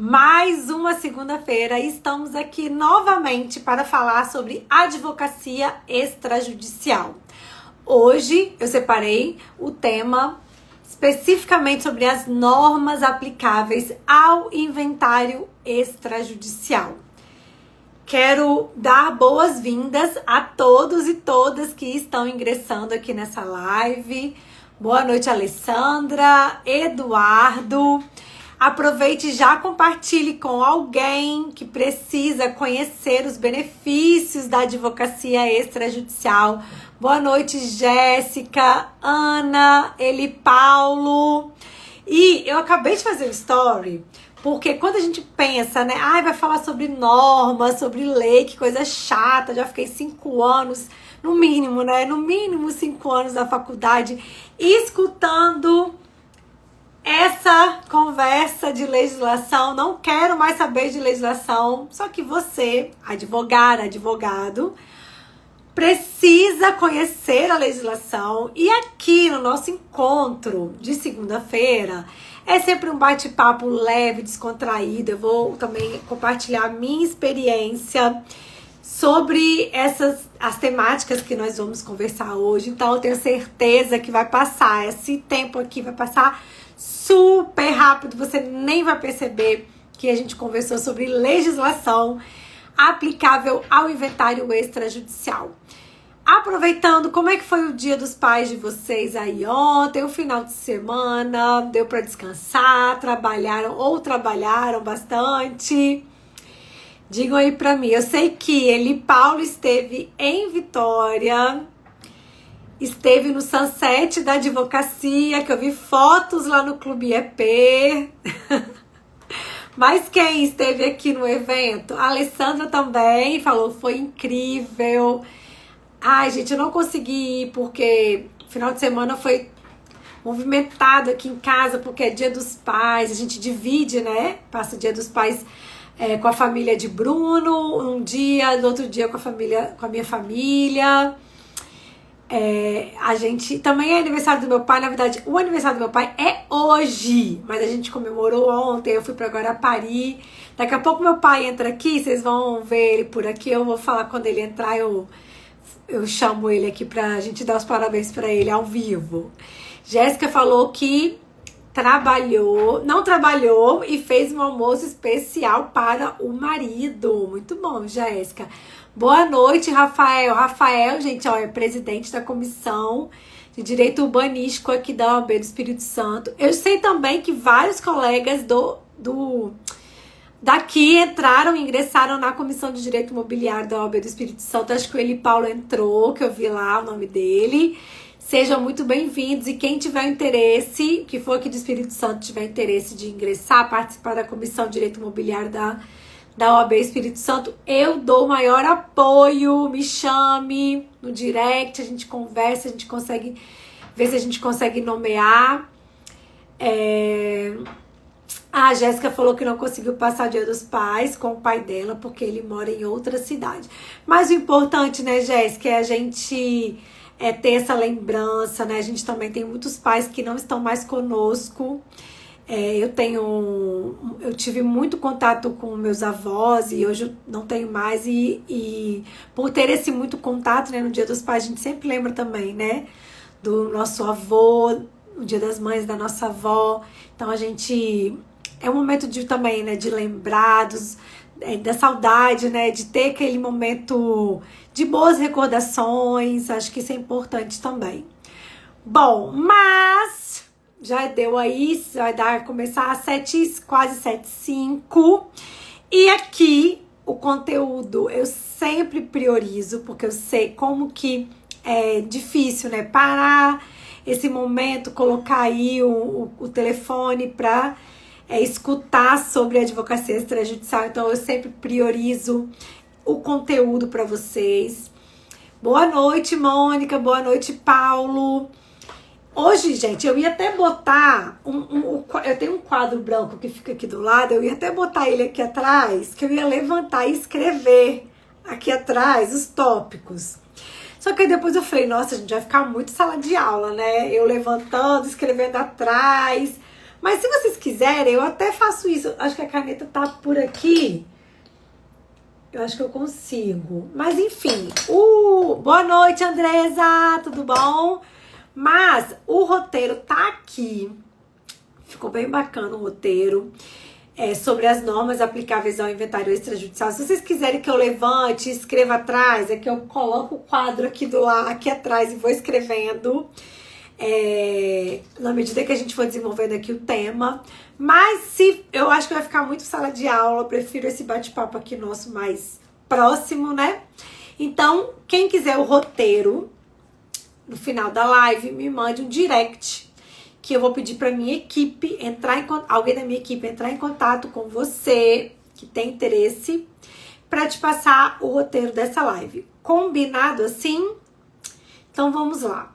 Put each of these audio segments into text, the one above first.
Mais uma segunda-feira, estamos aqui novamente para falar sobre advocacia extrajudicial. Hoje eu separei o tema especificamente sobre as normas aplicáveis ao inventário extrajudicial. Quero dar boas-vindas a todos e todas que estão ingressando aqui nessa live. Boa noite, Alessandra, Eduardo. Aproveite e já compartilhe com alguém que precisa conhecer os benefícios da advocacia extrajudicial. Boa noite, Jéssica, Ana, Eli Paulo. E eu acabei de fazer um story, porque quando a gente pensa, né? Vai falar sobre normas, sobre lei, que coisa chata. Já fiquei 5 anos, no mínimo, né? No mínimo 5 anos da faculdade, escutando essa conversa de legislação. Não quero mais saber de legislação. Só que você, advogada, advogado, precisa conhecer a legislação. E aqui no nosso encontro de segunda-feira é sempre um bate-papo leve, descontraído. Eu vou também compartilhar a minha experiência sobre as temáticas que nós vamos conversar hoje. Então eu tenho certeza que vai passar, esse tempo aqui vai passar super rápido, você nem vai perceber que a gente conversou sobre legislação aplicável ao inventário extrajudicial. Aproveitando, como é que foi o Dia dos Pais de vocês aí ontem, o final de semana? Deu para descansar? Trabalharam bastante? Digam aí pra mim. Eu sei que Eli Paulo esteve em Vitória, esteve no Sunset da advocacia, que eu vi fotos lá no Clube EP. Mas quem esteve aqui no evento? A Alessandra também falou, foi incrível. Ai, gente, eu não consegui ir porque final de semana foi movimentado aqui em casa, porque é Dia dos Pais, a gente divide, né? Passa o Dia dos Pais com a família de Bruno, um dia, no outro dia com a minha família. A gente também é aniversário do meu pai. Na verdade, o aniversário do meu pai é hoje, mas a gente comemorou ontem. Eu fui pra Guarapari. Daqui a pouco meu pai entra aqui, vocês vão ver ele por aqui. Eu vou falar quando ele entrar, eu chamo ele aqui pra gente dar os parabéns pra ele ao vivo. Jéssica falou que não trabalhou e fez um almoço especial para o marido. Muito bom, Jéssica. Boa noite, Rafael. Rafael, gente, é presidente da Comissão de Direito Urbanístico aqui da OAB do Espírito Santo. Eu sei também que vários colegas daqui ingressaram na Comissão de Direito Imobiliário da OAB do Espírito Santo. Acho que o Eli Paulo entrou, que eu vi lá o nome dele. Sejam muito bem-vindos, e quem tiver interesse, que for aqui do Espírito Santo, tiver interesse de ingressar, participar da Comissão de Direito Imobiliário da OAB Espírito Santo, eu dou o maior apoio. Me chame no direct, a gente conversa, a gente consegue ver se a gente consegue nomear. A Jéssica falou que não conseguiu passar o Dia dos Pais com o pai dela, porque ele mora em outra cidade. Mas o importante, né, Jéssica, é a gente ter essa lembrança, né? A gente também tem muitos pais que não estão mais conosco. Eu tive muito contato com meus avós e hoje eu não tenho mais. E por ter esse muito contato, né, no Dia dos Pais, a gente sempre lembra também, né, do nosso avô, o Dia das Mães da nossa avó. Então a gente é um momento também, né, de lembrados, da saudade, né, de ter aquele momento de boas recordações. Acho que isso é importante também. Bom, mas já deu aí, vai começar às 7, quase 7h05. E aqui o conteúdo eu sempre priorizo, porque eu sei como que é difícil, né, parar esse momento, colocar aí o telefone para escutar sobre a advocacia extrajudicial. Então eu sempre priorizo o conteúdo para vocês. Boa noite, Mônica. Boa noite, Paulo. Hoje, gente, eu ia até botar eu tenho um quadro branco que fica aqui do lado. Eu ia até botar ele aqui atrás, que eu ia levantar e escrever aqui atrás os tópicos. Só que aí depois eu falei, nossa, a gente vai ficar muito sala de aula, né? Eu levantando, escrevendo atrás. Mas se vocês quiserem, eu até faço isso. Acho que a caneta tá por aqui. Eu acho que eu consigo. Mas enfim, boa noite, Andresa, tudo bom? Mas o roteiro tá aqui. Ficou bem bacana o roteiro. Sobre as normas aplicáveis ao inventário extrajudicial. Se vocês quiserem que eu levante e escreva atrás, é que eu coloco o quadro aqui aqui atrás e vou escrevendo. Na medida que a gente for desenvolvendo aqui o tema. Mas se eu acho que vai ficar muito sala de aula, eu prefiro esse bate-papo aqui nosso mais próximo, né? Então, quem quiser o roteiro no final da live, me mande um direct, que eu vou pedir para minha equipe alguém da minha equipe entrar em contato com você que tem interesse para te passar o roteiro dessa live. Combinado assim? Então vamos lá.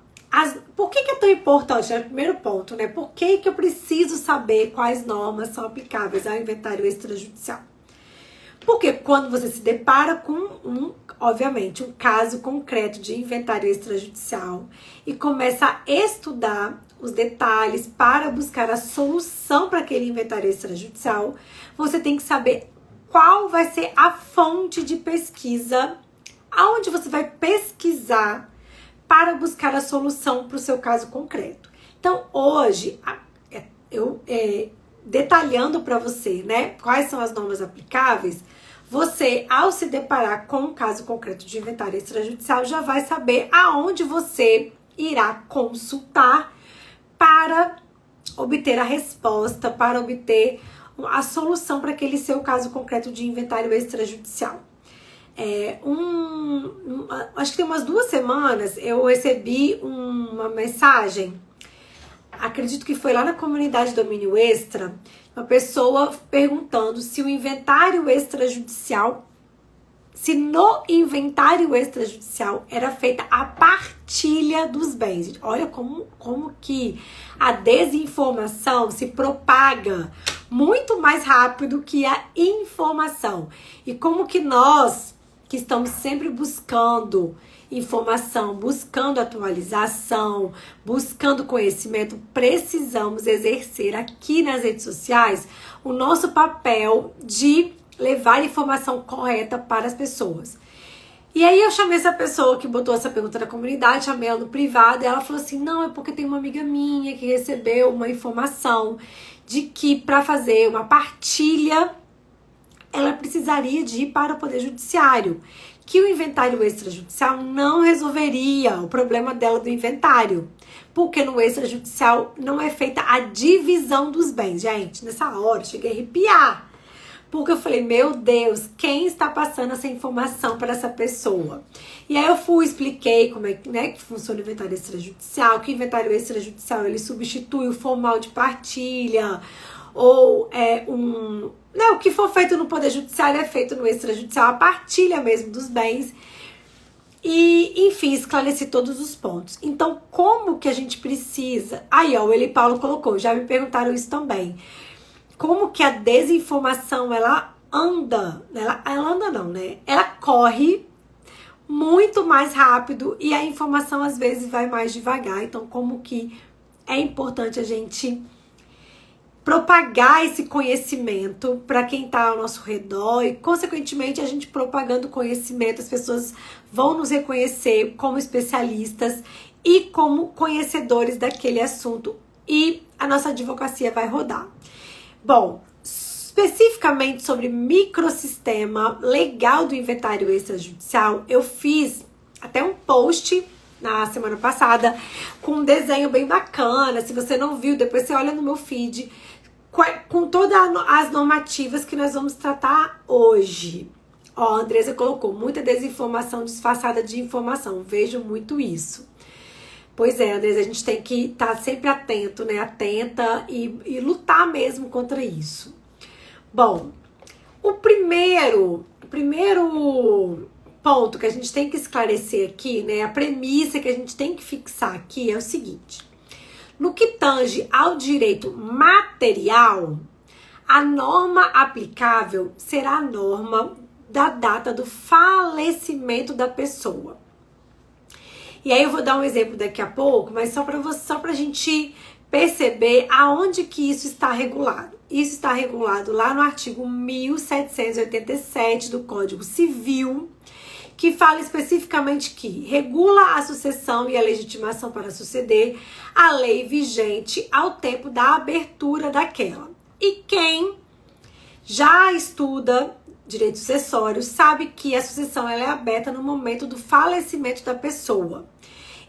Por que é tão importante? É o primeiro ponto, né? Por que eu preciso saber quais normas são aplicáveis ao inventário extrajudicial? Porque quando você se depara com, obviamente, um caso concreto de inventário extrajudicial e começa a estudar os detalhes para buscar a solução para aquele inventário extrajudicial, você tem que saber qual vai ser a fonte de pesquisa, aonde você vai pesquisar para buscar a solução para o seu caso concreto. Então, hoje, eu detalhando para você, né, quais são as normas aplicáveis, você, ao se deparar com um caso concreto de inventário extrajudicial, já vai saber aonde você irá consultar para obter a resposta, para obter a solução para aquele seu caso concreto de inventário extrajudicial. Acho que tem umas 2 semanas eu recebi uma mensagem, acredito que foi lá na comunidade Domínio Extra, uma pessoa perguntando se no inventário extrajudicial era feita a partilha dos bens. Olha como que a desinformação se propaga muito mais rápido que a informação. E como que nós, que estamos sempre buscando informação, buscando atualização, buscando conhecimento, precisamos exercer aqui nas redes sociais o nosso papel de levar informação correta para as pessoas. E aí eu chamei essa pessoa que botou essa pergunta na comunidade, chamei ela no privado, e ela falou assim, não, é porque tem uma amiga minha que recebeu uma informação de que para fazer uma partilha, ela precisaria de ir para o Poder Judiciário, que o inventário extrajudicial não resolveria o problema dela do inventário, porque no extrajudicial não é feita a divisão dos bens. Gente, nessa hora eu cheguei a arrepiar, porque eu falei, meu Deus, quem está passando essa informação para essa pessoa? E aí eu expliquei como é que funciona o inventário extrajudicial, que o inventário extrajudicial ele substitui o formal de partilha, ou o que for feito no Poder Judiciário é feito no extrajudicial, a partilha mesmo dos bens. E, enfim, esclareci todos os pontos. Então, como que a gente precisa... Aí, ó, o Eli Paulo colocou, já me perguntaram isso também. Como que a desinformação, ela anda... Ela anda não, né? Ela corre muito mais rápido e a informação, às vezes, vai mais devagar. Então, como que é importante a gente propagar esse conhecimento para quem está ao nosso redor e, consequentemente, a gente propagando conhecimento, as pessoas vão nos reconhecer como especialistas e como conhecedores daquele assunto e a nossa advocacia vai rodar. Bom, especificamente sobre microsistema legal do inventário extrajudicial, eu fiz até um post na semana passada com um desenho bem bacana. Se você não viu, depois você olha no meu feed com todas as normativas que nós vamos tratar hoje. Ó, a Andresa colocou muita desinformação disfarçada de informação. Vejo muito isso. Pois é, Andresa, a gente tem que estar sempre atento, né? Atenta e lutar mesmo contra isso. Bom, o primeiro ponto que a gente tem que esclarecer aqui, né? A premissa que a gente tem que fixar aqui é o seguinte. No que tange ao direito material, a norma aplicável será a norma da data do falecimento da pessoa. E aí eu vou dar um exemplo daqui a pouco, mas só pra gente perceber aonde que isso está regulado. Isso está regulado lá no artigo 1787 do Código Civil, que fala especificamente que regula a sucessão e a legitimação para suceder a lei vigente ao tempo da abertura daquela. E quem já estuda direito sucessório sabe que a sucessão ela é aberta no momento do falecimento da pessoa.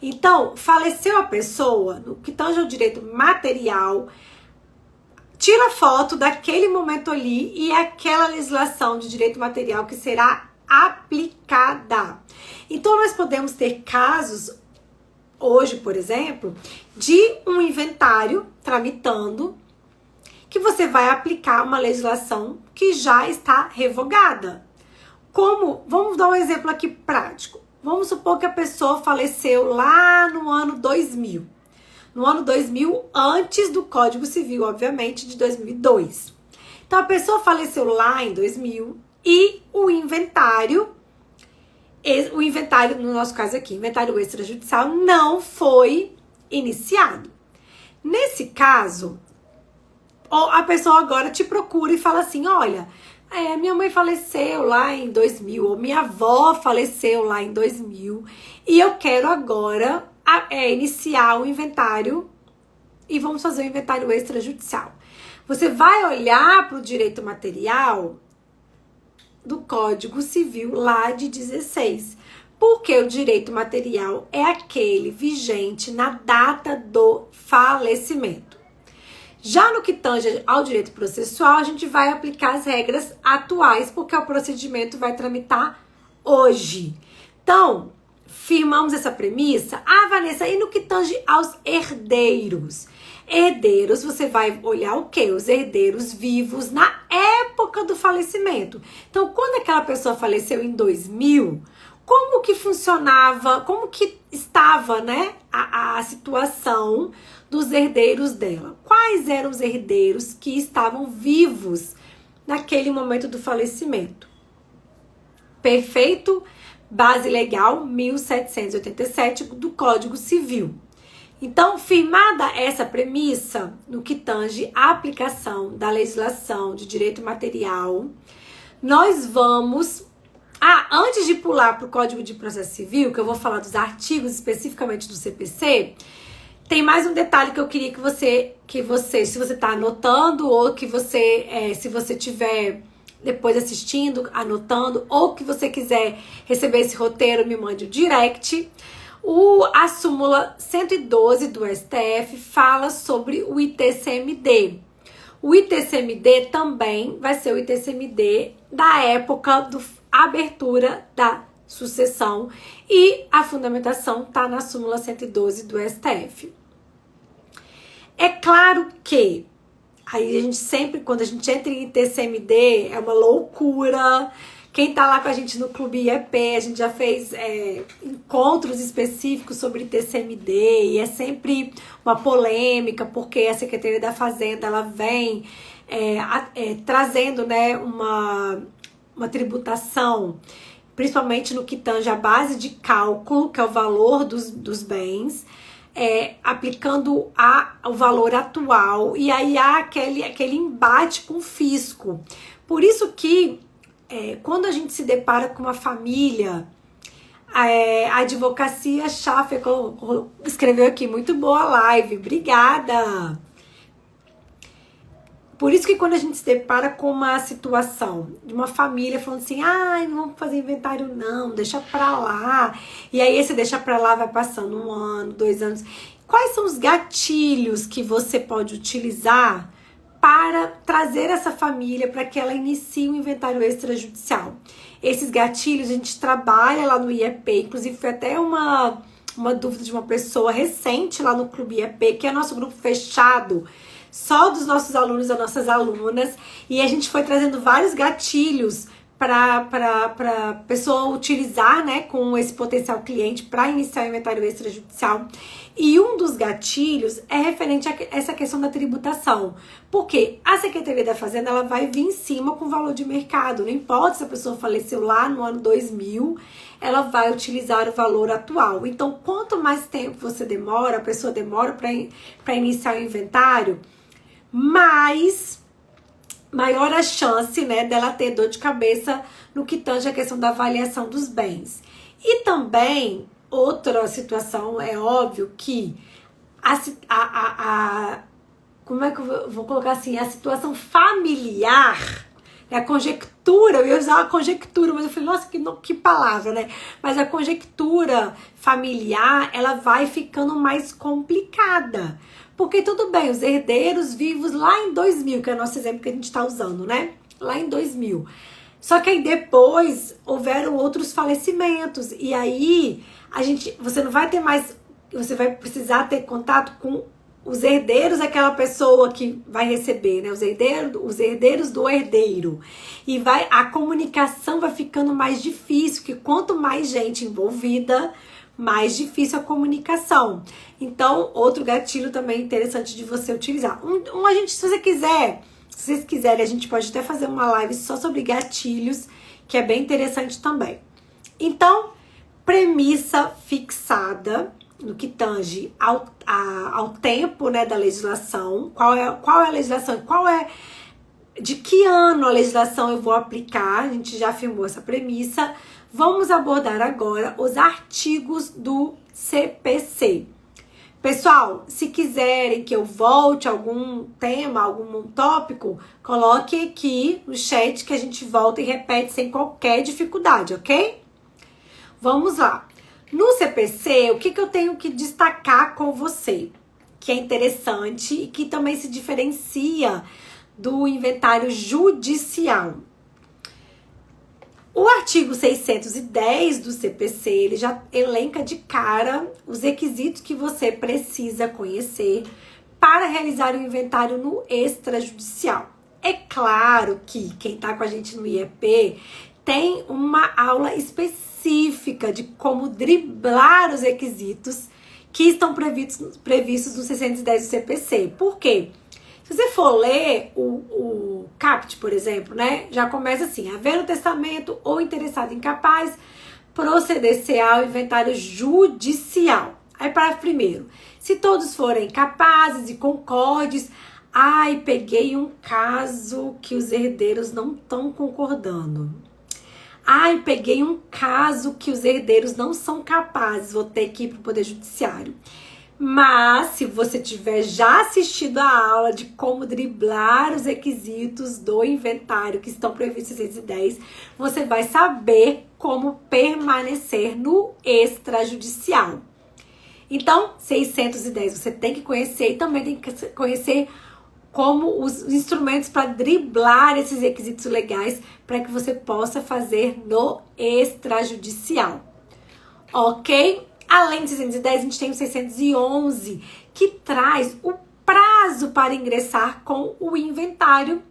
Então, faleceu a pessoa, no que tange ao direito material, tira foto daquele momento ali e aquela legislação de direito material que será aplicada. Então, nós podemos ter casos, hoje, por exemplo, de um inventário tramitando, que você vai aplicar uma legislação que já está revogada. Como? Vamos dar um exemplo aqui prático. Vamos supor que a pessoa faleceu lá no ano 2000. No ano 2000, antes do Código Civil, obviamente, de 2002. Então, a pessoa faleceu lá em 2000 e o inventário, no nosso caso aqui, inventário extrajudicial, não foi iniciado. Nesse caso, a pessoa agora te procura e fala assim, olha, minha mãe faleceu lá em 2000, ou minha avó faleceu lá em 2000, e eu quero agora iniciar o inventário e vamos fazer o inventário extrajudicial. Você vai olhar para o direito material do Código Civil lá de 16, porque o direito material é aquele vigente na data do falecimento. Já no que tange ao direito processual, a gente vai aplicar as regras atuais, porque o procedimento vai tramitar hoje. Então, firmamos essa premissa. Vanessa, e no que tange aos herdeiros? Herdeiros, você vai olhar o quê? Os herdeiros vivos na época do falecimento. Então, quando aquela pessoa faleceu em 2000, como que funcionava, como que estava, né, a situação dos herdeiros dela? Quais eram os herdeiros que estavam vivos naquele momento do falecimento? Perfeito? Base legal 1787 do Código Civil. Então, firmada essa premissa no que tange a aplicação da legislação de direito material, nós vamos... antes de pular para o Código de Processo Civil, que eu vou falar dos artigos especificamente do CPC, tem mais um detalhe que eu queria que você se você está anotando, ou que você, se você tiver depois assistindo, anotando, ou que você quiser receber esse roteiro, me mande o direct. A súmula 112 do STF fala sobre o ITCMD. O ITCMD também vai ser o ITCMD da época da abertura da sucessão, e a fundamentação está na súmula 112 do STF. É claro que aí a gente sempre, quando a gente entra em ITCMD, é uma loucura. Quem tá lá com a gente no Clube IEP, a gente já fez encontros específicos sobre ITCMD, e é sempre uma polêmica, porque a Secretaria da Fazenda ela vem trazendo, né, uma tributação, principalmente no que tange a base de cálculo, que é o valor dos bens, aplicando o valor atual, e aí há aquele embate com o fisco. Por isso que quando a gente se depara com uma família, a advocacia Schaffer escreveu aqui, muito boa live, obrigada! Por isso que quando a gente se depara com uma situação de uma família falando assim, não vamos fazer inventário não, deixa pra lá. E aí esse deixa pra lá vai passando 1 ano, 2 anos. Quais são os gatilhos que você pode utilizar para trazer essa família para que ela inicie um inventário extrajudicial? Esses gatilhos a gente trabalha lá no IEP, inclusive foi até uma dúvida de uma pessoa recente lá no Clube IEP, que é nosso grupo fechado, só dos nossos alunos e das nossas alunas, e a gente foi trazendo vários gatilhos para pessoa utilizar, né, com esse potencial cliente para iniciar o inventário extrajudicial. E um dos gatilhos é referente a essa questão da tributação, porque a Secretaria da Fazenda ela vai vir em cima com o valor de mercado, não importa se a pessoa faleceu lá no ano 2000, ela vai utilizar o valor atual. Então, quanto mais tempo você demora, a pessoa demora para iniciar o inventário, maior a chance, né, dela ter dor de cabeça no que tange a questão da avaliação dos bens. E também, outra situação, é óbvio que como é que eu vou colocar assim, a situação familiar, a conjectura, eu ia usar a conjectura, mas eu falei, nossa, que palavra, né? Mas a conjectura familiar, ela vai ficando mais complicada. Porque tudo bem, os herdeiros vivos lá em 2000, que é o nosso exemplo que a gente está usando, né? Lá em 2000. Só que aí depois houveram outros falecimentos. E aí você não vai ter mais, você vai precisar ter contato com os herdeiros daquela pessoa que vai receber, né? Os herdeiros do herdeiro. E a comunicação vai ficando mais difícil, porque quanto mais gente envolvida, mais difícil a comunicação. Então, outro gatilho também interessante de você utilizar. Se vocês quiserem, a gente pode até fazer uma live só sobre gatilhos, que é bem interessante também. Então, premissa fixada no que tange ao tempo, né, da legislação. Qual é a legislação? De que ano a legislação eu vou aplicar? A gente já afirmou essa premissa. Vamos abordar agora os artigos do CPC. Pessoal, se quiserem que eu volte a algum tema, algum tópico, coloque aqui no chat que a gente volta e repete sem qualquer dificuldade, ok? Vamos lá. No CPC, o que eu tenho que destacar com você? Que é interessante e que também se diferencia do inventário judicial. O artigo 610 do CPC, ele já elenca de cara os requisitos que você precisa conhecer para realizar o inventário no extrajudicial. É claro que quem está com a gente no IEP tem uma aula específica de como driblar os requisitos que estão previstos no 610 do CPC. Por quê? Se você for ler o CAPT, por exemplo, né? Já começa assim: havendo testamento ou interessado incapaz, proceder-se ao inventário judicial. Aí, parágrafo primeiro. Se todos forem capazes e concordes, peguei um caso que os herdeiros não estão concordando. Peguei um caso que os herdeiros não são capazes, vou ter que ir para o Poder Judiciário. Mas, se você tiver já assistido a aula de como driblar os requisitos do inventário que estão previstos em 610, você vai saber como permanecer no extrajudicial. Então, 610 você tem que conhecer e também tem que conhecer como os instrumentos para driblar esses requisitos legais para que você possa fazer no extrajudicial. Ok? Além de 610, a gente tem o 611, que traz o prazo para ingressar com o inventário,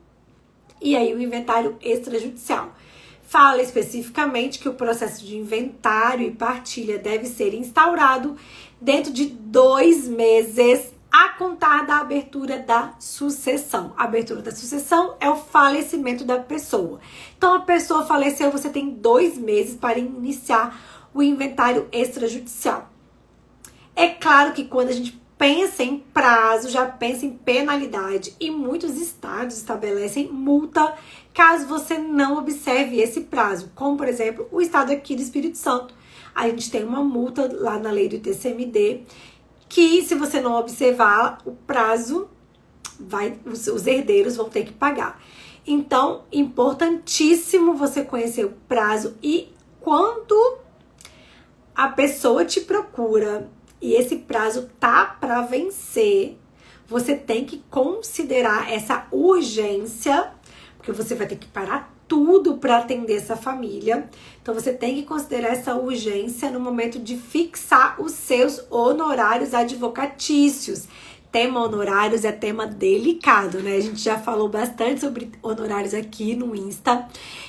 e aí o inventário extrajudicial. Fala especificamente que o processo de inventário e partilha deve ser instaurado dentro de 2 meses a contar da abertura da sucessão. A abertura da sucessão é o falecimento da pessoa. Então, a pessoa faleceu, você tem 2 meses para iniciar o inventário extrajudicial. É claro que quando a gente pensa em prazo, já pensa em penalidade, e muitos estados estabelecem multa caso você não observe esse prazo, como por exemplo o estado aqui do Espírito Santo. A gente tem uma multa lá na lei do ITCMD, que se você não observar o prazo, os herdeiros vão ter que pagar. Então, importantíssimo você conhecer o prazo, e quando a pessoa te procura e esse prazo tá para vencer, você tem que considerar essa urgência, porque você vai ter que parar tudo para atender essa família. Então, você tem que considerar essa urgência no momento de fixar os seus honorários advocatícios. tema honorários é tema delicado, né? A gente já falou bastante sobre honorários aqui no Insta.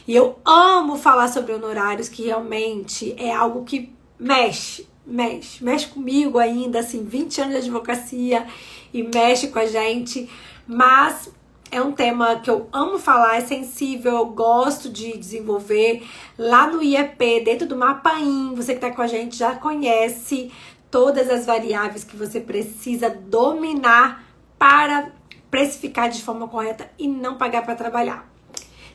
E eu amo falar sobre honorários, que realmente é algo que mexe comigo ainda, assim, 20 anos de advocacia e mexe com a gente. Mas é um tema que eu amo falar, é sensível, eu gosto de desenvolver. Lá no IEP, dentro do Mapaim, você que tá com a gente já conhece todas as variáveis que você precisa dominar para precificar de forma correta e não pagar para trabalhar.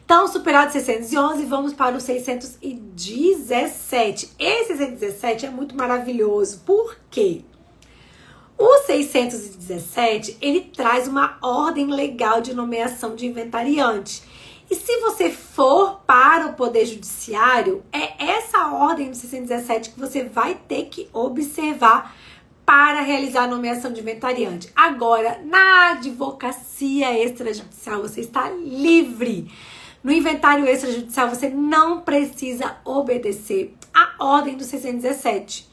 Então, superado 611, vamos para o 617. Esse 617 é muito maravilhoso. Por quê? O 617, ele traz uma ordem legal de nomeação de inventariante. E se você for para o Poder Judiciário, é essa ordem do 617 que você vai ter que observar para realizar a nomeação de inventariante. Agora, na advocacia extrajudicial, você está livre. No inventário extrajudicial, você não precisa obedecer à ordem do 617.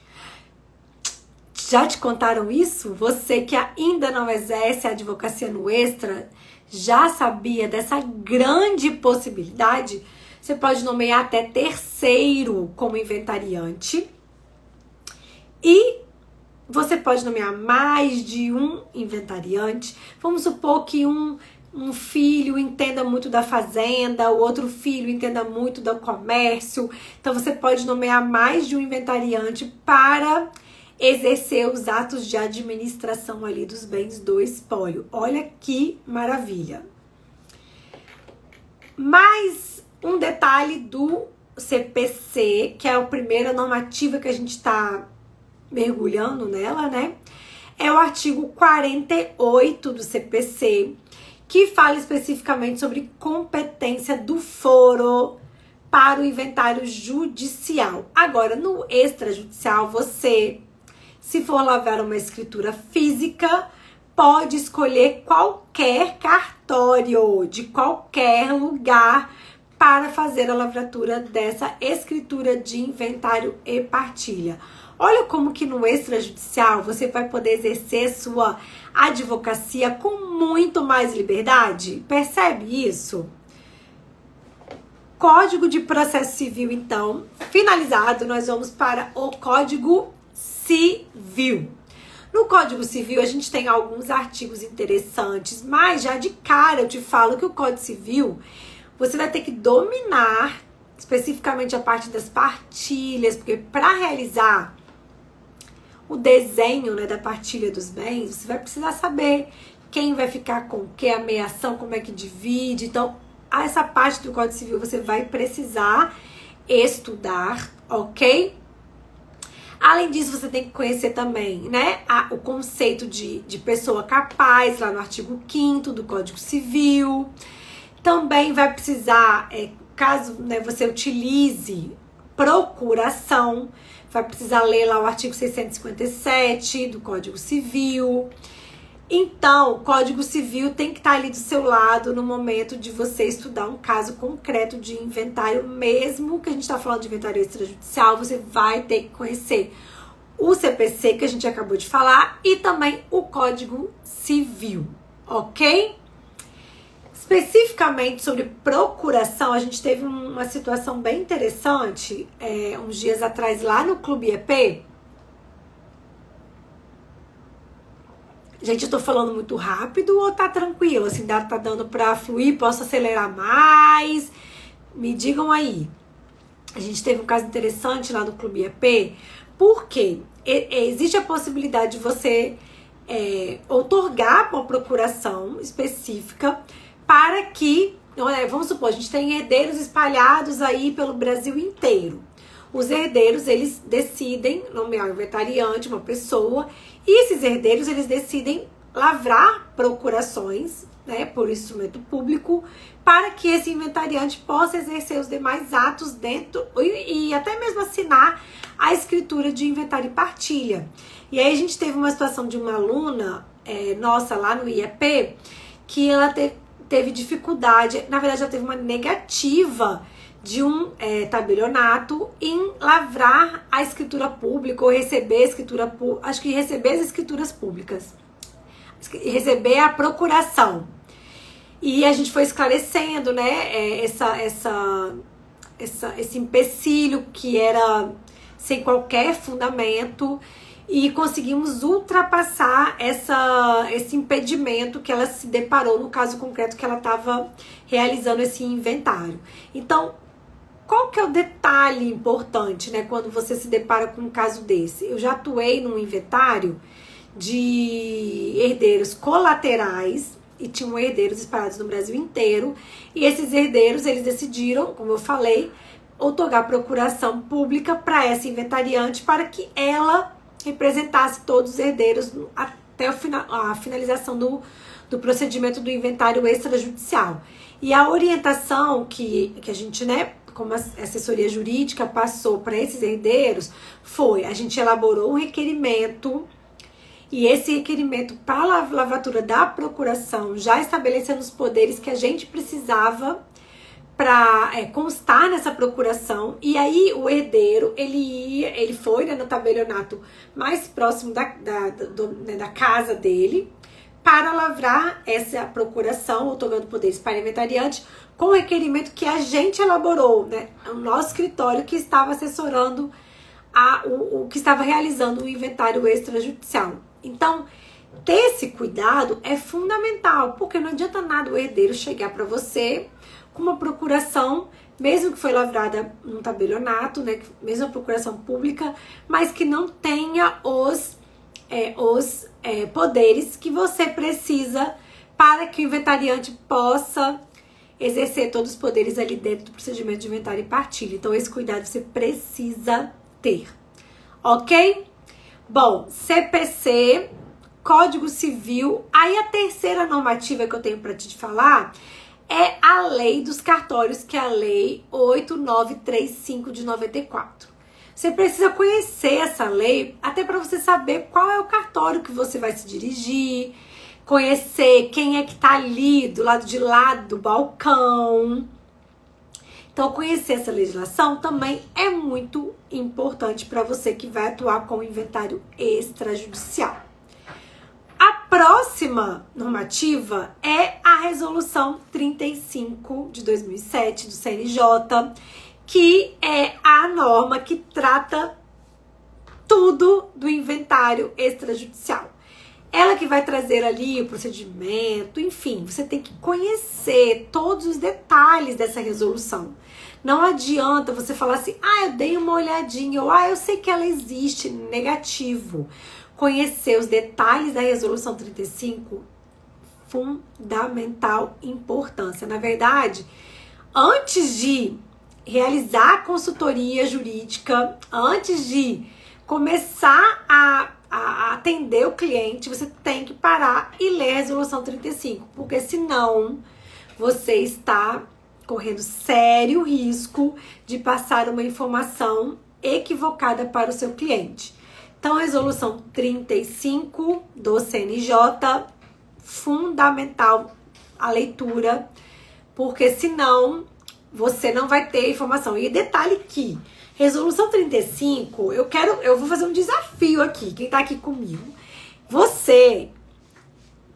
Já te contaram isso? Você que ainda não exerce a advocacia no extra, já sabia dessa grande possibilidade? Você pode nomear até terceiro como inventariante e você pode nomear mais de um inventariante. Vamos supor que um filho entenda muito da fazenda, o outro filho entenda muito do comércio. Então você pode nomear mais de um inventariante para exercer os atos de administração ali dos bens do espólio. Olha que maravilha. Mais um detalhe do CPC, que é a primeira normativa que a gente está mergulhando nela, né? É o artigo 48 do CPC, que fala especificamente sobre competência do foro para o inventário judicial. Agora, no extrajudicial, você, se for lavrar uma escritura física, pode escolher qualquer cartório de qualquer lugar para fazer a lavratura dessa escritura de inventário e partilha. Olha como que no extrajudicial você vai poder exercer sua advocacia com muito mais liberdade. Percebe isso? Código de Processo Civil, então, finalizado, nós vamos para o Código Civil. No Código Civil a gente tem alguns artigos interessantes, mas já de cara eu te falo que o Código Civil você vai ter que dominar especificamente a parte das partilhas, porque para realizar o desenho, né, da partilha dos bens, você vai precisar saber quem vai ficar com o que, a meiação, como é que divide. Então, essa parte do Código Civil você vai precisar estudar, ok? Além disso, você tem que conhecer também, né, o conceito de pessoa capaz, lá no artigo 5º do Código Civil. Também vai precisar, caso, né, você utilize procuração, vai precisar ler lá o artigo 657 do Código Civil. Então, o Código Civil tem que estar ali do seu lado no momento de você estudar um caso concreto de inventário, mesmo que a gente está falando de inventário extrajudicial, você vai ter que conhecer o CPC, que a gente acabou de falar, e também o Código Civil, ok? Especificamente sobre procuração, a gente teve uma situação bem interessante uns dias atrás lá no Clube EP. Gente, eu tô falando muito rápido ou tá tranquilo? Assim, tá dando pra fluir? Posso acelerar mais? Me digam aí. A gente teve um caso interessante lá no Clube EP, porque existe a possibilidade de você outorgar uma procuração específica para que, vamos supor, a gente tem herdeiros espalhados aí pelo Brasil inteiro. Os herdeiros, eles decidem nomear um inventariante, uma pessoa, e esses herdeiros, eles decidem lavrar procurações, né, por instrumento público, para que esse inventariante possa exercer os demais atos dentro e até mesmo assinar a escritura de inventário e partilha. E aí a gente teve uma situação de uma aluna nossa lá no IEP, que ela teve dificuldade, na verdade ela teve uma negativa de um tabelionato em lavrar a escritura pública ou receber a escritura pública, acho que receber as escrituras públicas. receber a procuração. E a gente foi esclarecendo, né, esse empecilho que era sem qualquer fundamento, e conseguimos ultrapassar esse impedimento que ela se deparou no caso concreto que ela estava realizando esse inventário. Então, qual que é o detalhe importante, né, quando você se depara com um caso desse? Eu já atuei num inventário de herdeiros colaterais, e tinham herdeiros espalhados no Brasil inteiro, e esses herdeiros, eles decidiram, como eu falei, outorgar procuração pública para essa inventariante, para que ela representasse todos os herdeiros até a finalização do procedimento do inventário extrajudicial. E a orientação que a gente, né, como a assessoria jurídica passou para esses herdeiros, a gente elaborou um requerimento, e esse requerimento para a lavratura da procuração, já estabelecendo os poderes que a gente precisava para constar nessa procuração. E aí o herdeiro, ele foi, né, no tabelionato mais próximo da casa dele, para lavrar essa procuração, outorgando poderes para inventariante, com o requerimento que a gente elaborou, né, o nosso escritório que estava assessorando o que estava realizando o inventário extrajudicial. Então, ter esse cuidado é fundamental, porque não adianta nada o herdeiro chegar para você com uma procuração, mesmo que foi lavrada num tabelionato, né, mesmo a procuração pública, mas que não tenha os poderes que você precisa para que o inventariante possa exercer todos os poderes ali dentro do procedimento de inventário e partilha. Então, esse cuidado você precisa ter, ok? Bom, CPC, Código Civil. Aí a terceira normativa que eu tenho para te falar é a lei dos cartórios, que é a lei 8935 de 94. Você precisa conhecer essa lei até para você saber qual é o cartório que você vai se dirigir, conhecer quem é que tá ali do lado de lá do balcão. Então, conhecer essa legislação também é muito importante para você que vai atuar com o inventário extrajudicial. A próxima normativa é a Resolução 35 de 2007 do CNJ, que é a norma que trata tudo do inventário extrajudicial. Ela que vai trazer ali o procedimento, enfim, você tem que conhecer todos os detalhes dessa resolução. Não adianta você falar assim, eu dei uma olhadinha, ou eu sei que ela existe, negativo. Conhecer os detalhes da resolução 35, fundamental importância. Na verdade, antes de realizar a consultoria jurídica, antes de começar a atender o cliente, você tem que parar e ler a resolução 35, porque senão você está correndo sério risco de passar uma informação equivocada para o seu cliente. Então, a resolução 35 do CNJ, fundamental a leitura, porque senão você não vai ter informação. E detalhe que resolução 35, eu vou fazer um desafio aqui, quem tá aqui comigo. Você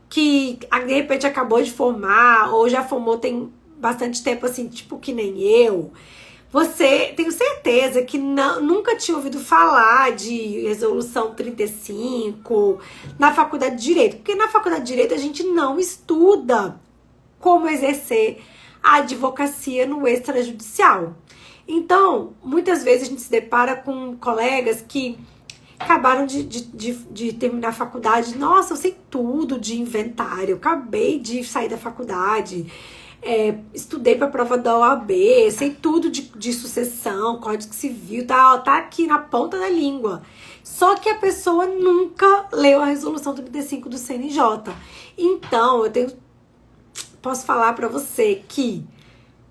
que de repente acabou de formar ou já formou tem bastante tempo, assim, tipo que nem eu, você, tenho certeza que nunca tinha ouvido falar de resolução 35 na faculdade de Direito, porque na faculdade de Direito a gente não estuda como exercer a advocacia no extrajudicial. Então, muitas vezes a gente se depara com colegas que acabaram de terminar a faculdade. Nossa, eu sei tudo de inventário, eu acabei de sair da faculdade, estudei para a prova da OAB, sei tudo de sucessão, Código Civil, tá aqui na ponta da língua. Só que a pessoa nunca leu a resolução 35 do CNJ. Então, posso falar para você que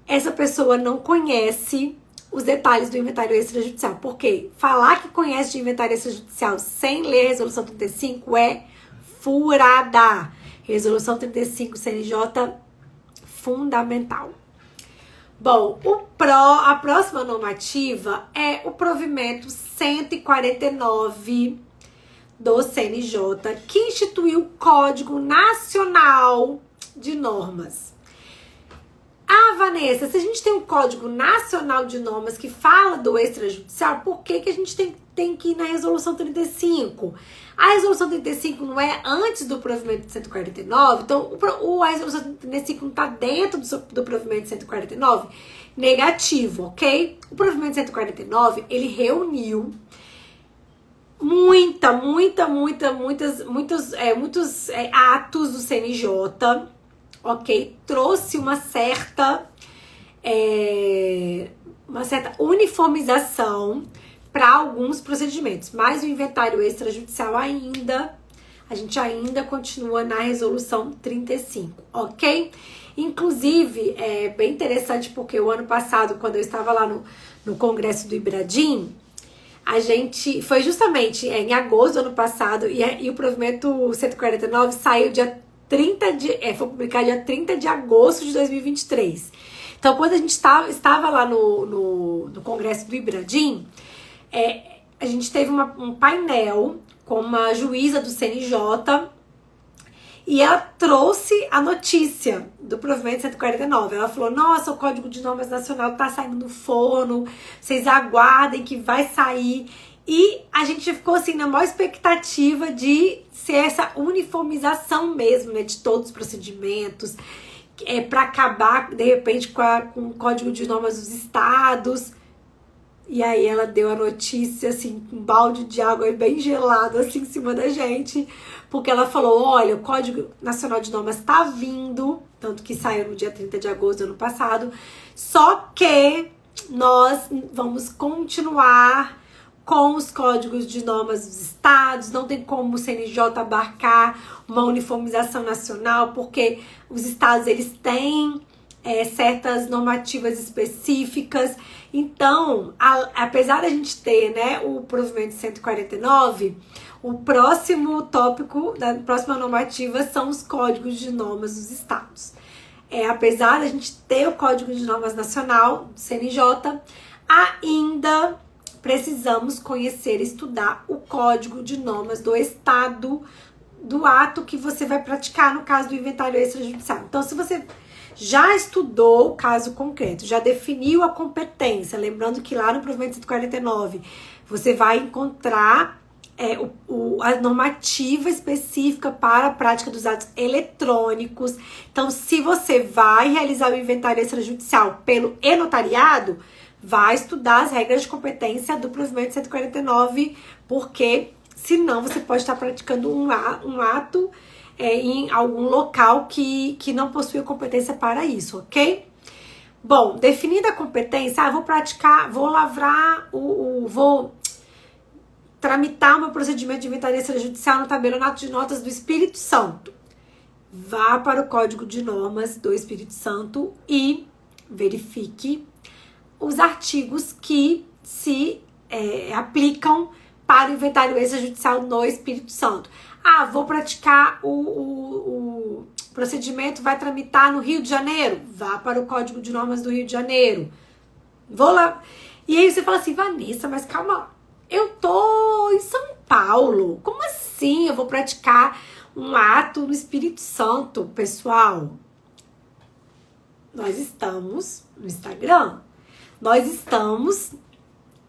essa pessoa não conhece os detalhes do inventário extrajudicial. Porque falar que conhece de inventário extrajudicial sem ler a resolução 35 é furada. Resolução 35 CNJ, fundamental. Bom, a próxima normativa é o provimento 149 do CNJ, que instituiu o Código Nacional de Normas. Ah, Vanessa, se a gente tem um Código Nacional de Normas que fala do extrajudicial, por que a gente tem que ir na Resolução 35? A Resolução 35 não é antes do provimento de 149? Então, a Resolução 35 não está dentro do provimento de 149? Negativo, ok? O provimento de 149, ele reuniu muitos atos do CNJ, ok? Trouxe uma certa uniformização para alguns procedimentos, mas o inventário extrajudicial a gente ainda continua na resolução 35, ok? Inclusive, é bem interessante porque o ano passado, quando eu estava lá no congresso do Ibradim, foi justamente em agosto do ano passado, e o provimento 149 saiu foi publicado dia 30 de agosto de 2023. Então, quando a gente estava lá no congresso do Ibradim, a gente teve um painel com uma juíza do CNJ e ela trouxe a notícia do provimento 149. Ela falou, nossa, o Código de Normas Nacional tá saindo do forno, vocês aguardem que vai sair. E a gente ficou assim na maior expectativa de ser essa uniformização mesmo, né, de todos os procedimentos, para acabar, de repente, com o Código de Normas dos estados. E aí ela deu a notícia, assim, um balde de água bem gelado, assim, em cima da gente, porque ela falou, olha, o Código Nacional de Normas tá vindo, tanto que saiu no dia 30 de agosto do ano passado, só que nós vamos continuar com os códigos de normas dos estados, não tem como o CNJ abarcar uma uniformização nacional, porque os estados, eles têm certas normativas específicas. Então, apesar da gente ter, né, o provimento 149, o próximo tópico da próxima normativa são os códigos de normas dos estados. Apesar da gente ter o Código de Normas Nacional, do CNJ, ainda precisamos conhecer e estudar o Código de Normas do estado, do ato que você vai praticar no caso do inventário extrajudicial. Então, se você já estudou o caso concreto, já definiu a competência, lembrando que lá no provimento 149 você vai encontrar a normativa específica para a prática dos atos eletrônicos. Então, se você vai realizar o inventário extrajudicial pelo e-notariado, vai estudar as regras de competência do provimento 149, porque senão você pode estar praticando um ato em algum local que não possui competência para isso, ok? Bom, definida a competência, vou tramitar o meu procedimento de inventário extrajudicial no tabelionato de notas do Espírito Santo. Vá para o Código de Normas do Espírito Santo e verifique os artigos que se aplicam para o inventário extrajudicial no Espírito Santo. Vou praticar o procedimento, vai tramitar no Rio de Janeiro? Vá para o Código de Normas do Rio de Janeiro. Vou lá. E aí você fala assim, Vanessa, mas calma lá. Eu tô em São Paulo. Como assim eu vou praticar um ato no Espírito Santo, pessoal? Nós estamos no Instagram. Nós estamos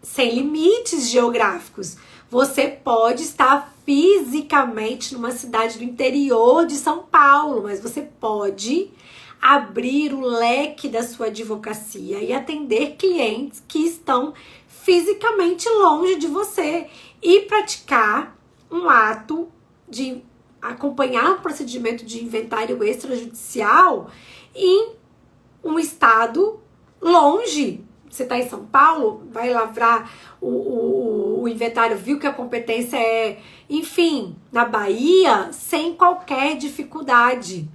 sem limites geográficos. Você pode estar fisicamente numa cidade do interior de São Paulo, mas você pode abrir o leque da sua advocacia e atender clientes que estão fisicamente longe de você e praticar um ato de acompanhar um procedimento de inventário extrajudicial em um estado longe. Você está em São Paulo, vai lavrar o inventário, viu que a competência enfim, na Bahia, sem qualquer dificuldade.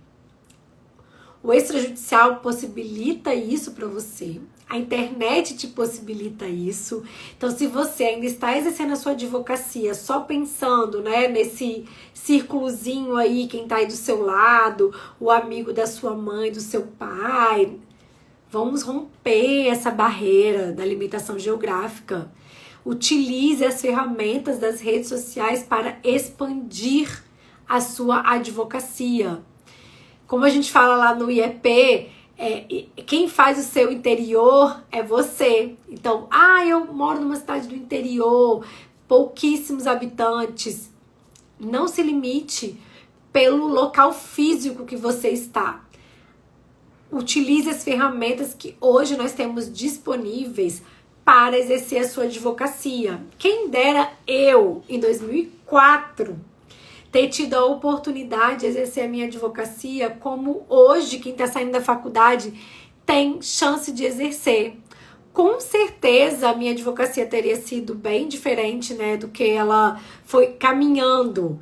O extrajudicial possibilita isso para você. A internet te possibilita isso. Então, se você ainda está exercendo a sua advocacia só pensando, né, nesse círculozinho aí, quem está aí do seu lado, o amigo da sua mãe, do seu pai, vamos romper essa barreira da limitação geográfica. Utilize as ferramentas das redes sociais para expandir a sua advocacia. Como a gente fala lá no IEP, quem faz o seu interior é você. Então, eu moro numa cidade do interior, pouquíssimos habitantes. Não se limite pelo local físico que você está. Utilize as ferramentas que hoje nós temos disponíveis para exercer a sua advocacia. Quem dera eu, em 2004, ter tido a oportunidade de exercer a minha advocacia como hoje, quem está saindo da faculdade, tem chance de exercer. Com certeza a minha advocacia teria sido bem diferente, né, do que ela foi caminhando.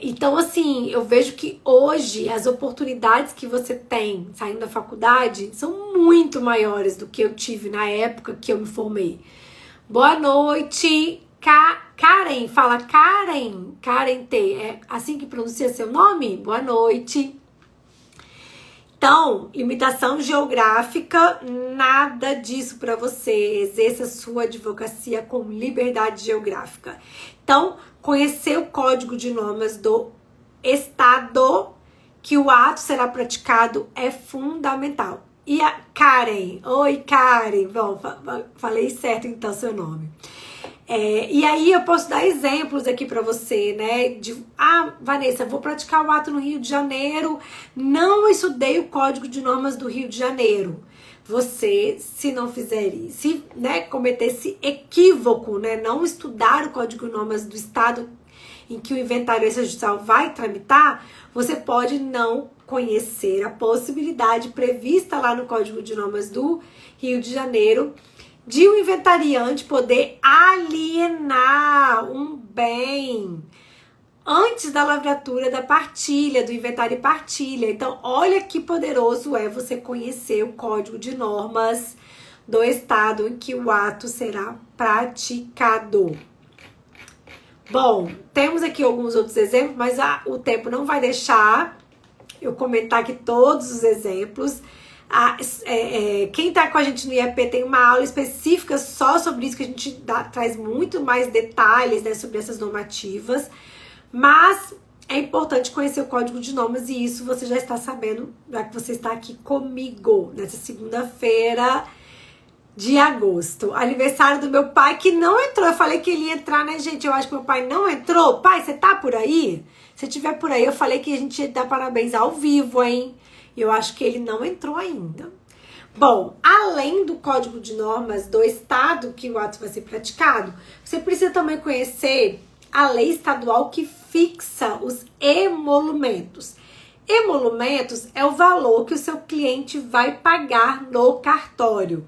Então, assim, eu vejo que hoje as oportunidades que você tem saindo da faculdade são muito maiores do que eu tive na época que eu me formei. Boa noite, Karen, fala Karen, Karen T, é assim que pronuncia seu nome? Boa noite. Então, limitação geográfica, nada disso para você. Exerça sua advocacia com liberdade geográfica. Então, conhecer o código de normas do estado que o ato será praticado é fundamental. E a Karen, oi Karen, bom, falei certo então seu nome. E aí eu posso dar exemplos aqui para você, né? Vanessa, vou praticar o ato no Rio de Janeiro, não estudei o Código de Normas do Rio de Janeiro. Você, se não fizer isso, né, cometer esse equívoco, né, não estudar o Código de Normas do estado em que o inventário extrajudicial vai tramitar, você pode não conhecer a possibilidade prevista lá no Código de Normas do Rio de Janeiro de um inventariante poder alienar um bem antes da lavratura da partilha, do inventário e partilha. Então, olha que poderoso é você conhecer o Código de Normas do estado em que o ato será praticado. Bom, temos aqui alguns outros exemplos, mas o tempo não vai deixar eu comentar aqui todos os exemplos. Quem tá com a gente no IEP tem uma aula específica só sobre isso, que a gente traz muito mais detalhes, né, sobre essas normativas, mas é importante conhecer o Código de Normas e isso você já está sabendo, já que você está aqui comigo nessa segunda-feira de agosto. Aniversário do meu pai que não entrou, eu falei que ele ia entrar, né, gente? Eu acho que meu pai não entrou. Pai, você tá por aí? Se tiver por aí, eu falei que a gente ia dar parabéns ao vivo, hein? Eu acho que ele não entrou ainda. Bom, além do Código de Normas do estado que o ato vai ser praticado, você precisa também conhecer a lei estadual que fixa os emolumentos. Emolumentos é o valor que o seu cliente vai pagar no cartório.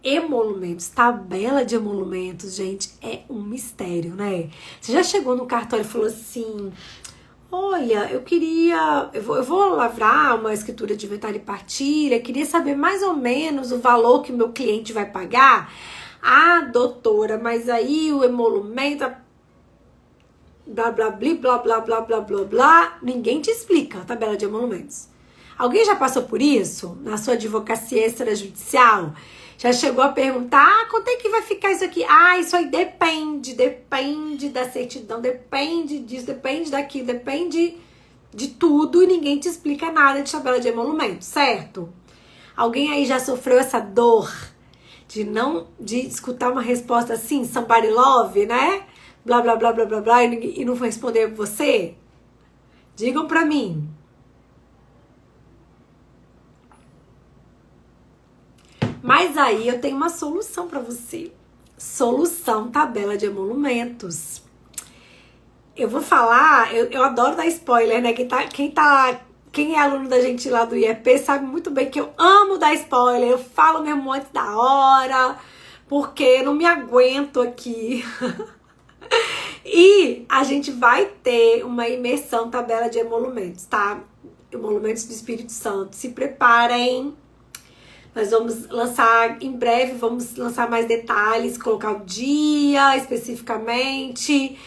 Emolumentos, tabela de emolumentos, gente, é um mistério, né? Você já chegou no cartório e falou assim: olha, eu vou lavrar uma escritura de inventário e partilha, queria saber mais ou menos o valor que o meu cliente vai pagar. Doutora, mas aí o emolumento, blá, blá, blá, blá, blá, blá, blá, blá, ninguém te explica a tabela de emolumentos. Alguém já passou por isso na sua advocacia extrajudicial? Já chegou a perguntar, quanto é que vai ficar isso aqui? Isso aí depende da certidão, depende disso, depende daquilo, depende de tudo e ninguém te explica nada de tabela de emolumento, certo? Alguém aí já sofreu essa dor de escutar uma resposta assim, somebody love, né? Blá, blá, blá, blá, blá, blá, e não foi responder você? Digam pra mim. Mas aí eu tenho uma solução para você. Solução tabela de emolumentos. Eu vou falar, eu adoro dar spoiler, né? Quem é aluno da gente lá do IEP sabe muito bem que eu amo dar spoiler. Eu falo mesmo antes da hora, porque eu não me aguento aqui. E a gente vai ter uma imersão tabela de emolumentos, tá? Emolumentos do Espírito Santo. Se preparem. Nós vamos lançar em breve, vamos lançar mais detalhes, colocar o dia especificamente.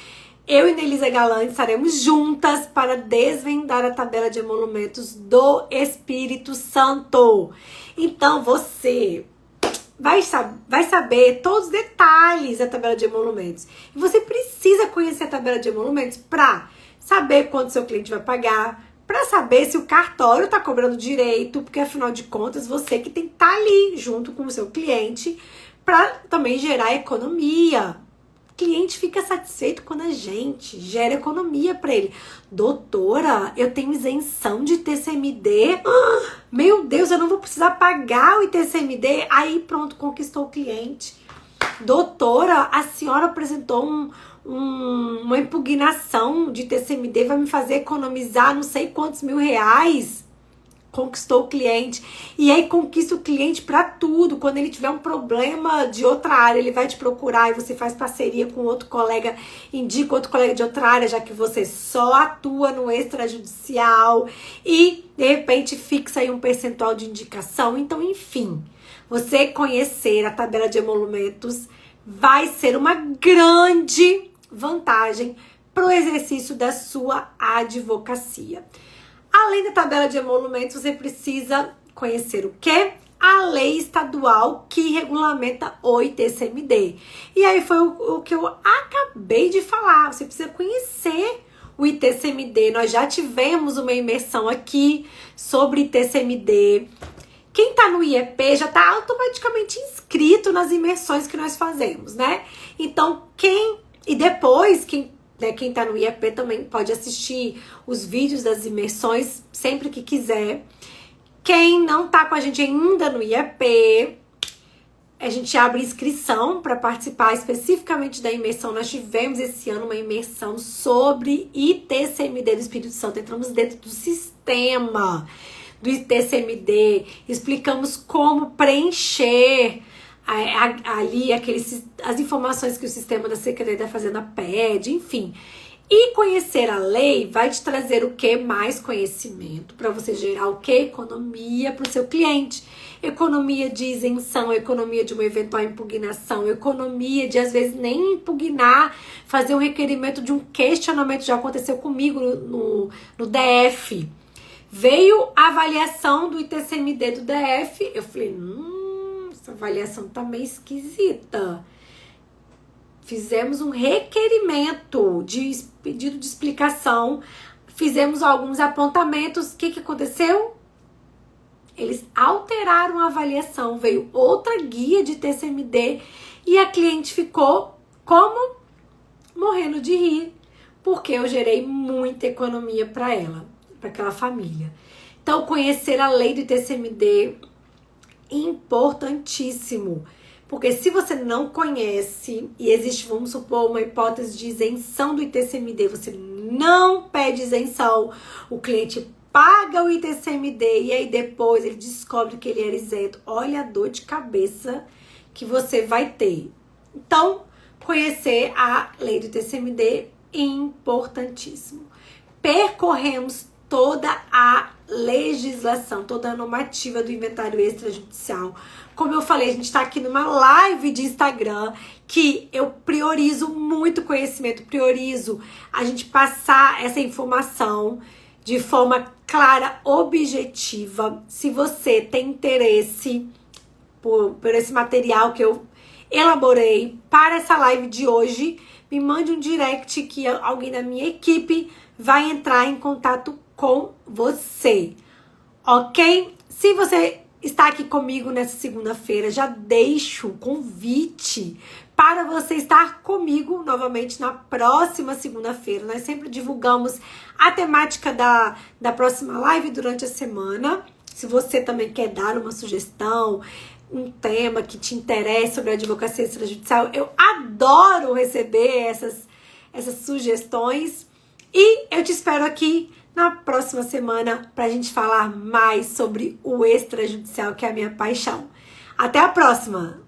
Eu e Nelisa Galan estaremos juntas para desvendar a tabela de emolumentos do Espírito Santo. Então você vai saber todos os detalhes da tabela de emolumentos. E você precisa conhecer a tabela de emolumentos para saber quanto seu cliente vai pagar, para saber se o cartório está cobrando direito, porque afinal de contas você que tem que estar ali junto com o seu cliente para também gerar economia. O cliente fica satisfeito quando a gente gera economia para ele. Doutora, eu tenho isenção de ITCMD. Meu Deus, eu não vou precisar pagar o ITCMD. Aí pronto, conquistou o cliente. Doutora, a senhora apresentou uma impugnação de ITCMD, vai me fazer economizar não sei quantos R$1.000. Conquistou o cliente. E aí conquista o cliente para tudo. Quando ele tiver um problema de outra área, ele vai te procurar e você faz parceria com outro colega, indica outro colega de outra área, já que você só atua no extrajudicial e de repente fixa aí um percentual de indicação. Então, enfim, você conhecer a tabela de emolumentos vai ser uma grande vantagem para o exercício da sua advocacia. Além da tabela de emolumentos, você precisa conhecer o quê? A lei estadual que regulamenta o ITCMD. E aí foi o que eu acabei de falar. Você precisa conhecer o ITCMD. Nós já tivemos uma imersão aqui sobre ITCMD. Quem tá no IEP já tá automaticamente inscrito nas imersões que nós fazemos, né? Então, quem tá no IEP também pode assistir os vídeos das imersões sempre que quiser. Quem não tá com a gente ainda no IEP, a gente abre inscrição para participar especificamente da imersão. Nós tivemos esse ano uma imersão sobre ITCMD do Espírito Santo. Entramos dentro do sistema do ITCMD, explicamos como preencher ali as informações que o sistema da Secretaria da Fazenda pede, enfim. E conhecer a lei vai te trazer o que? Mais conhecimento para você gerar o que? Economia para o seu cliente. Economia de isenção, economia de uma eventual impugnação, economia de às vezes nem impugnar, fazer um requerimento de um questionamento. Já aconteceu comigo no DF. Veio a avaliação do ITCMD do DF, eu falei, essa avaliação tá meio esquisita. Fizemos um requerimento de pedido de explicação, fizemos alguns apontamentos. O que aconteceu? Eles alteraram a avaliação, veio outra guia de ITCMD e a cliente ficou como? Morrendo de rir, porque eu gerei muita economia para ela, para aquela família. Então, conhecer a lei do ITCMD é importantíssimo. Porque se você não conhece e existe, vamos supor, uma hipótese de isenção do ITCMD, você não pede isenção, o cliente paga o ITCMD e aí depois ele descobre que ele era isento. Olha a dor de cabeça que você vai ter. Então, conhecer a lei do ITCMD é importantíssimo. Percorremos toda a legislação, toda a normativa do inventário extrajudicial. Como eu falei, a gente está aqui numa live de Instagram que eu priorizo muito conhecimento, priorizo a gente passar essa informação de forma clara, objetiva. Se você tem interesse por esse material que eu elaborei para essa live de hoje, me mande um direct que alguém da minha equipe vai entrar em contato com você, ok? Se você está aqui comigo nessa segunda-feira, já deixo o convite para você estar comigo novamente na próxima segunda-feira. Nós sempre divulgamos a temática da próxima live durante a semana. Se você também quer dar uma sugestão, um tema que te interessa sobre a advocacia extrajudicial, eu adoro receber essas sugestões. E eu te espero aqui na próxima semana para a gente falar mais sobre o extrajudicial, que é a minha paixão. Até a próxima!